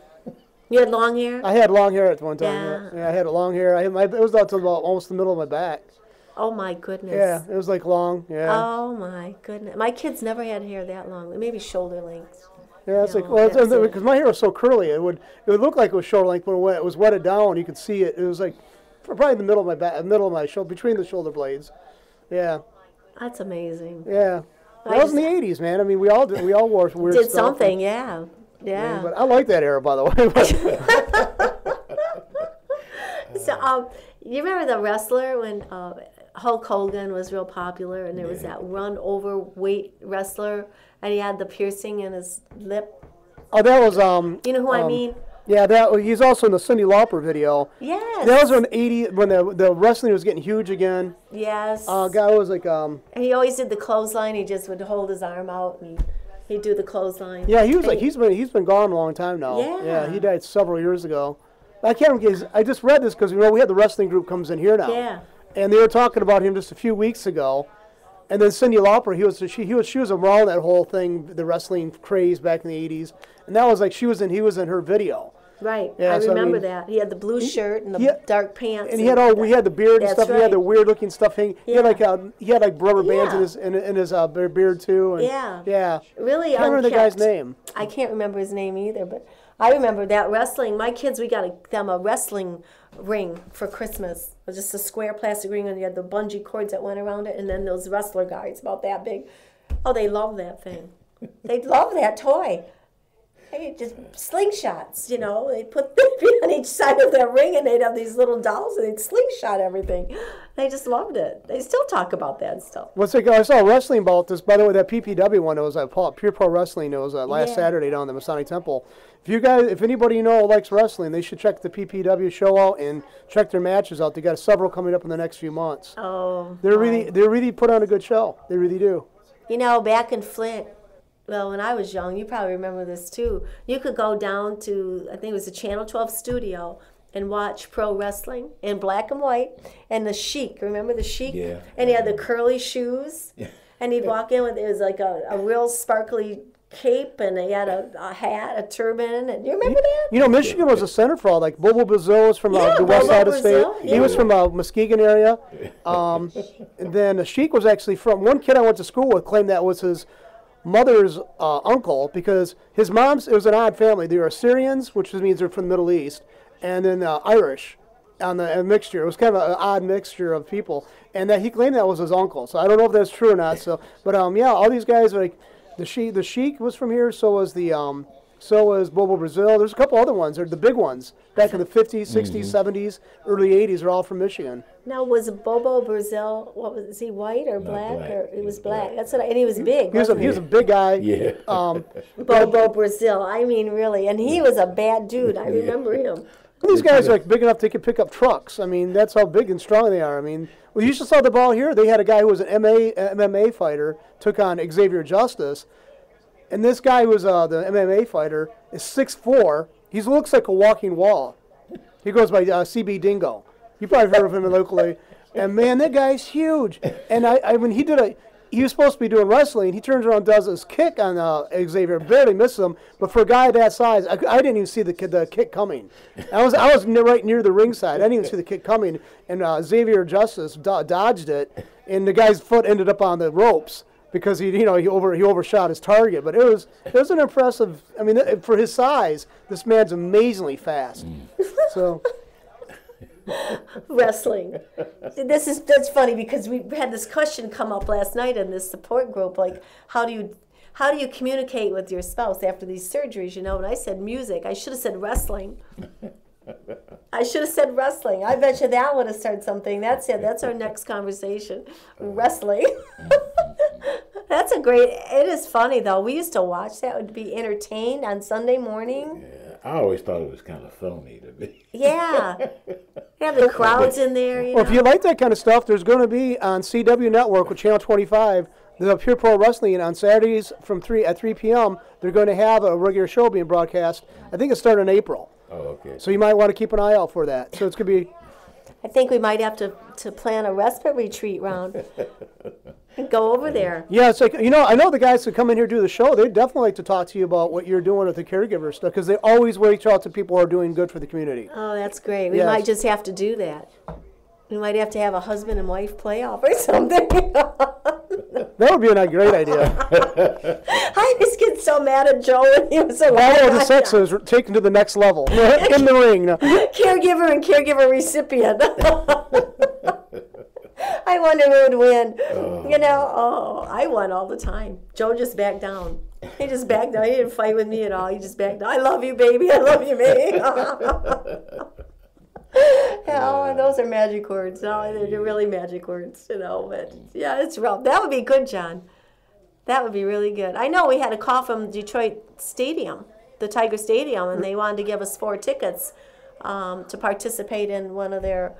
You had long hair? I had long hair at one time. Yeah. Yeah, I had long hair. It was out to about almost the middle of my back. Oh my goodness. Yeah, it was like long. Yeah. Oh my goodness. My kids never had hair that long. Maybe shoulder length. Yeah, it's No, like, well, that's it. because my hair was so curly, it would look like it was shoulder length, but when it was wetted down, you could see it. It was like probably in the middle of my back, middle of my shoulder, between the shoulder blades. Yeah, That's amazing. yeah. That was in the '80s, man. I mean, we all wore weird Did stuff. something, yeah. Yeah. But I like that era, by the way. So, you remember the wrestler when Hulk Hogan was real popular, and there was that overweight wrestler, and he had the piercing in his lip. Oh, that was You know who I mean? Yeah, he's also in the Cyndi Lauper video. Yes. That was when the wrestling was getting huge again. Yes. Guy was like And he always did the clothesline. He just would hold his arm out and he'd do the clothesline. Yeah, he was And like he's been gone a long time now. Yeah. He died several years ago. I can't remember. I just read this because we had the wrestling group comes in here now. Yeah. And they were talking about him just a few weeks ago. And then Cyndi Lauper, she was around that whole thing, the wrestling craze back in the '80s. And that was like he was in her video. Right. Yeah, I so, remember that. He had the blue shirt and the dark pants. And he had the beard and That's stuff. He had the weird looking stuff hanging. Yeah. He had like rubber bands in his beard too. And yeah. Really I can't remember the guy's name. I can't remember his name either, but I remember that wrestling. My kids, we got them a wrestling ring for Christmas. It was just a square plastic ring, and you had the bungee cords that went around it, and then those wrestler guys about that big. Oh, they love that thing. They love that toy. Hey, just slingshots, you know. They put them on each side of that ring, and they'd have these little dolls, and they'd slingshot everything. They just loved it. They still talk about that stuff. I saw a wrestling bout this, by the way, that PPW one, it was Pure Pro Wrestling. It was last Saturday down at the Masonic Temple. If anybody you know likes wrestling, they should check the PPW show out and check their matches out. They got several coming up in the next few months. Oh, they really put on a good show. They really do. You know, back in Flint, well, when I was young, you probably remember this too. You could go down to, I think it was the Channel 12 studio, and watch pro wrestling in black and white. And the Sheik, remember the Sheik? Yeah. And he had the curly shoes. Yeah. And he'd walk in with, it was like a real sparkly cape, and he had a hat, a turban. And you remember that? You know, Michigan was a center for all. Like Bobo Brazil was from the west side of the state. Yeah. He was from Muskegon area. And then the Sheik was actually from, one kid I went to school with claimed that was his mother's uncle, because his mom's, it was an odd family. They were Assyrians, which means they're from the Middle East, and then Irish on a mixture. It was kind of an odd mixture of people, and that he claimed that was his uncle. So I don't know if that's true or not. So, but all these guys are like the Sheik was from here. So was Bobo Brazil. There's a couple other ones. They're the big ones back in the 50s, 60s, 70s, early 80s. Are all from Michigan. Now, was Bobo Brazil, is he white or black? Or he was black. That's what and he was big. He was a big guy. Yeah. Bobo Brazil. I mean, really. And he was a bad dude. I remember him. These guys are like big enough they could pick up trucks. I mean, that's how big and strong they are. I mean, you just saw the ball here. They had a guy who was an MMA fighter, took on Xavier Justice. And this guy who was the MMA fighter is 6'4". He looks like a walking wall. He goes by CB Dingo. You probably heard of him locally. And man, that guy's huge. And he was supposed to be doing wrestling. He turns around and does this kick on Xavier, barely misses him. But for a guy that size, I didn't even see the kick coming. I was right near the ringside. I didn't even see the kick coming. And Xavier Justice dodged it, and the guy's foot ended up on the ropes because he overshot his target. But it was an impressive. I mean, for his size, this man's amazingly fast. So. Wrestling. That's funny because we had this question come up last night in this support group, like how do you communicate with your spouse after these surgeries, you know? And I said music. I should have said wrestling. I bet you that would have started something. That's it. That's our next conversation. Wrestling. That's a great, it is funny though. We used to watch that, would be entertained on Sunday morning. Yeah, I always thought it was kind of phony to me. Yeah. Have the crowds in there, you know. Well, if you like that kind of stuff, there's going to be on CW Network with Channel 25, the Pure Pro Wrestling, and on Saturdays from 3 p.m. they're going to have a regular show being broadcast. I think it started in April. Oh, okay. So you might want to keep an eye out for that. So it's going to be. I think we might have to plan a respite retreat round and go over there. Yeah, it's like, I know the guys who come in here do the show, they definitely like to talk to you about what you're doing with the caregiver stuff, because they always reach out to people who are doing good for the community. Oh, that's great. We Yes. might just have to do that. We might have to have a husband and wife playoff or something. That would be a great idea. I just get so mad at Joe when he was All of the sexes are taken to the next level in the ring. Caregiver and caregiver recipient. I wonder who would win. I won all the time. Joe just backed down. He just backed down. He didn't fight with me at all. He just backed down. I love you, baby. I love you, baby. Those are magic words. No, they're really magic words, But yeah, it's rough. That would be good, John. That would be really good. I know we had a call from Detroit Stadium, the Tiger Stadium, and they wanted to give us 4 tickets to participate in one of their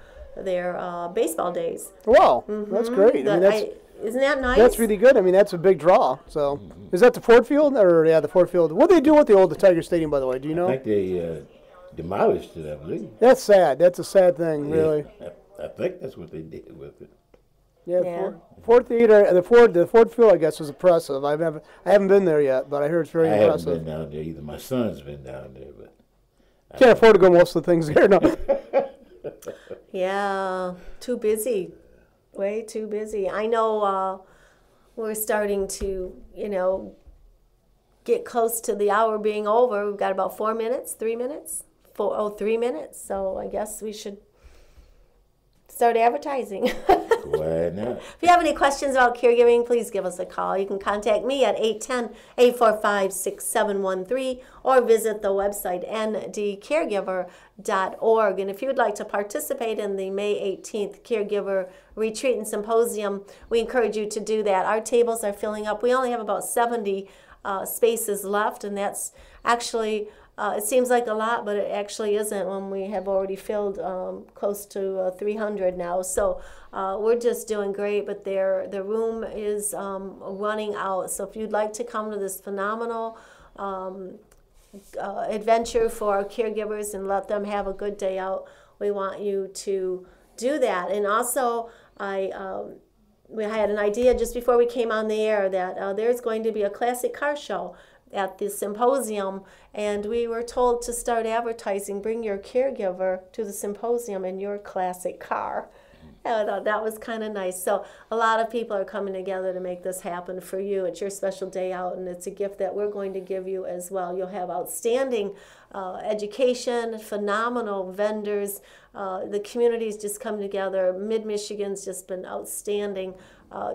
baseball days. Wow, that's great. Isn't that nice? That's really good. I mean, that's a big draw. So, is that the Ford Field? Or, yeah, the Ford Field. What do they do with the old Tiger Stadium, by the way? Do you know? I think they demolished it, I believe. That's sad. That's a sad thing, really. I think that's what they did with it. Yeah. Ford Theater, the Ford Field, I guess, was impressive. I haven't been there yet, but I heard it's very impressive. I haven't been down there either. My son's been down there, but can't afford to go most of the things there. No. Yeah, too busy. Way too busy. I know we're starting to, get close to the hour being over. We've got about 3 minutes. 3 minutes. So I guess we should start advertising. why not? If you have any questions about caregiving, please give us a call. You can contact me at 810-845-6713 or visit the website ndcaregiver.org. And if you would like to participate in the May 18th Caregiver Retreat and Symposium, we encourage you to do that. Our tables are filling up. We only have about 70 spaces left, and that's actually... it seems like a lot, but it actually isn't when we have already filled close to 300 now. So we're just doing great, but the room is running out. So if you'd like to come to this phenomenal adventure for our caregivers and let them have a good day out, we want you to do that. And also, we had an idea just before we came on the air that there's going to be a classic car show at the symposium, and we were told to start advertising, bring your caregiver to the symposium in your classic car. I thought that was kind of nice. So a lot of people are coming together to make this happen for you. It's your special day out, and it's a gift that we're going to give you as well. You'll have outstanding education, phenomenal vendors. The community's just come together. Mid-Michigan's just been outstanding.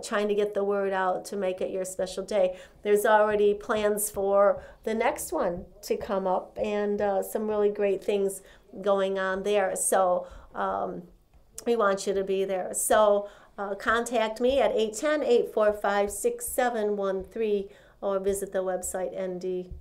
Trying to get the word out to make it your special day. There's already plans for the next one to come up, and some really great things going on there. So we want you to be there. So contact me at 810-845-6713 or visit the website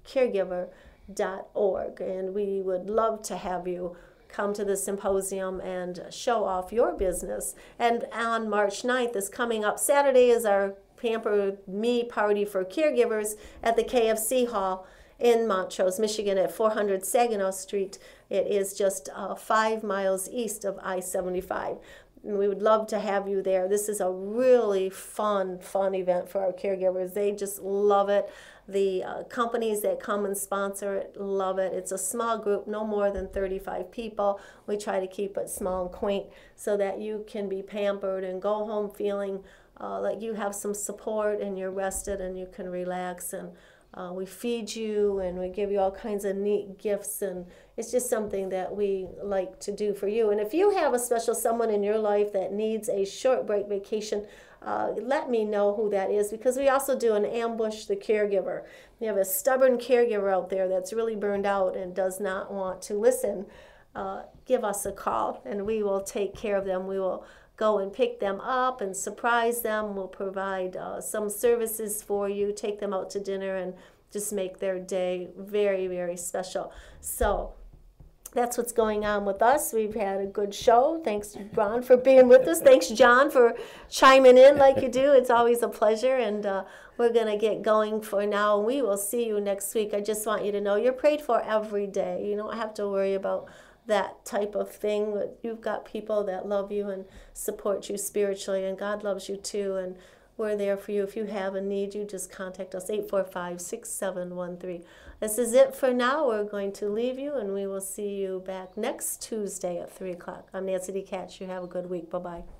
ndcaregiver.org. And we would love to have you come to the symposium and show off your business. And on March 9th, is coming up Saturday, is our Pamper Me Party for Caregivers at the KFC Hall in Montrose, Michigan at 400 Saginaw Street. It is just 5 miles east of I-75. And we would love to have you there. This is a really fun event for our caregivers. They just love it. The companies that come and sponsor it love it. It's a small group, no more than 35 people. We try to keep it small and quaint so that you can be pampered and go home feeling like you have some support and you're rested and you can relax. And we feed you and we give you all kinds of neat gifts, and it's just something that we like to do for you. And if you have a special someone in your life that needs a short break vacation, let me know who that is, because we also do an ambush the caregiver. You have a stubborn caregiver out there that's really burned out and does not want to listen. Give us a call and we will take care of them. We will go and pick them up and surprise them. We'll provide some services for you, take them out to dinner, and just make their day very, very special. So that's what's going on with us. We've had a good show. Thanks, Ron, for being with us. Thanks, John, for chiming in like you do. It's always a pleasure, and we're going to get going for now. We will see you next week. I just want you to know you're prayed for every day. You don't have to worry about that type of thing. You've got people that love you and support you spiritually, and God loves you too, and we're there for you. If you have a need, you just contact us, 845-6713. This is it for now. We're going to leave you, and we will see you back next Tuesday at 3 o'clock. I'm Nancy DeKatch. You have a good week. Bye-bye.